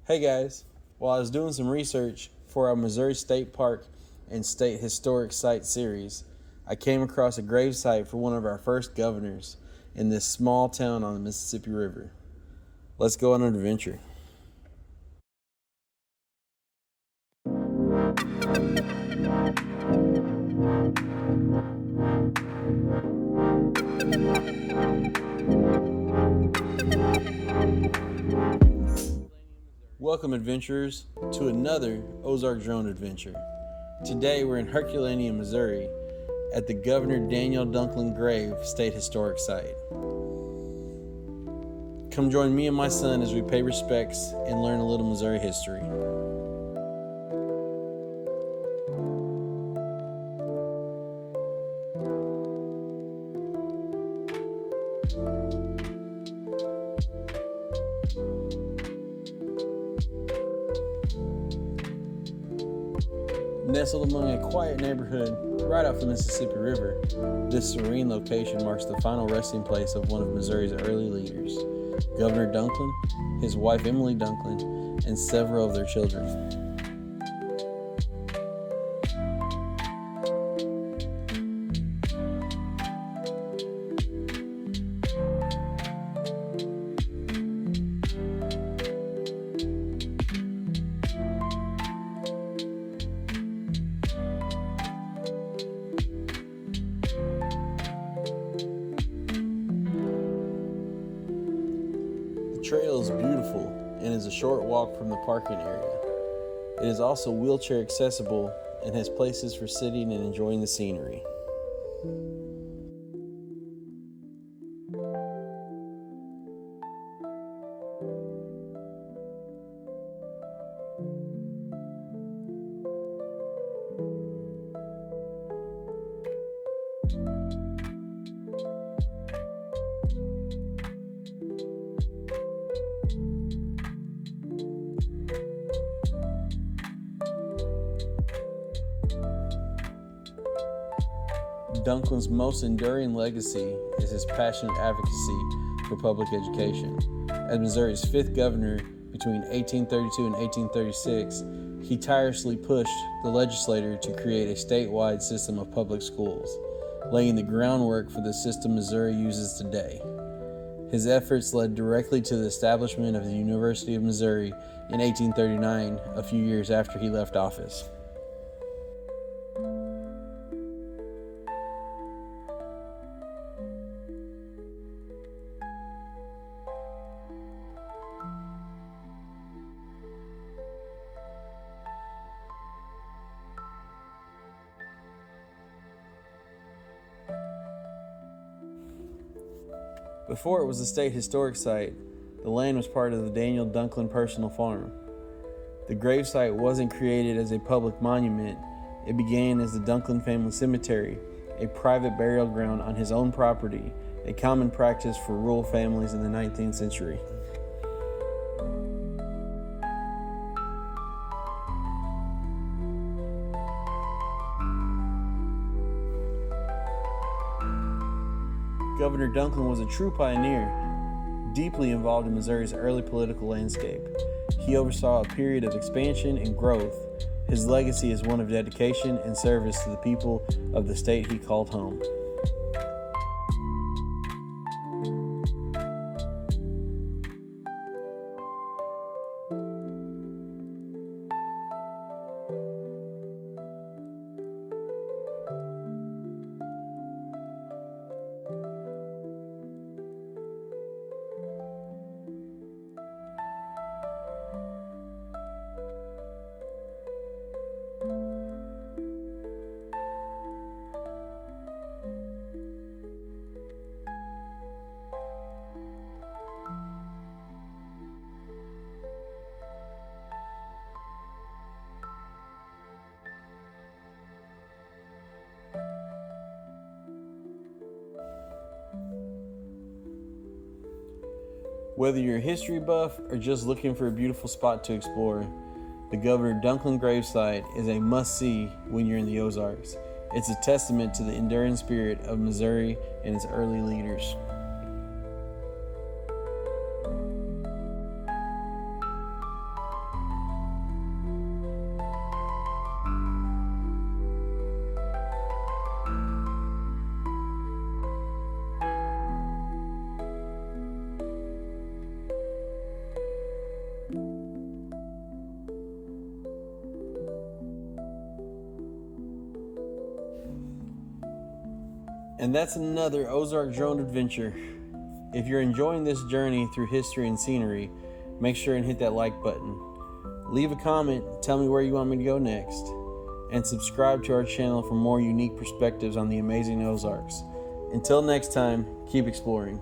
Hey guys, while I was doing some research for our Missouri State Park and State Historic Site series, I came across a gravesite for one of our first governors in this small town on the Mississippi River. Let's go on an adventure. Welcome, adventurers, to another Ozark drone adventure. Today we're in Herculaneum, Missouri, at the Governor Daniel Dunklin Grave State Historic Site. Come join me and my son as we pay respects and learn a little Missouri history. Nestled among a quiet neighborhood right off the Mississippi River, this serene location marks the final resting place of one of Missouri's early leaders, Governor Dunklin, his wife Emily Dunklin, and several of their children. The trail is beautiful and is a short walk from the parking area. It is also wheelchair accessible and has places for sitting and enjoying the scenery. Dunklin's most enduring legacy is his passionate advocacy for public education. As Missouri's fifth governor between 1832 and 1836, he tirelessly pushed the legislature to create a statewide system of public schools, laying the groundwork for the system Missouri uses today. His efforts led directly to the establishment of the University of Missouri in 1839, a few years after he left office. Before it was a state historic site, the land was part of the Daniel Dunklin personal farm. The gravesite wasn't created as a public monument. It began as the Dunklin family cemetery, a private burial ground on his own property, a common practice for rural families in the 19th century. Governor Dunklin was a true pioneer, deeply involved in Missouri's early political landscape. He oversaw a period of expansion and growth. His legacy is one of dedication and service to the people of the state he called home. Whether you're a history buff or just looking for a beautiful spot to explore, the Governor Dunklin gravesite is a must-see when you're in the Ozarks. It's a testament to the enduring spirit of Missouri and its early leaders. And that's another Ozark drone adventure. If you're enjoying this journey through history and scenery, make sure and hit that like button. Leave a comment, tell me where you want me to go next, and subscribe to our channel for more unique perspectives on the amazing Ozarks. Until next time, keep exploring.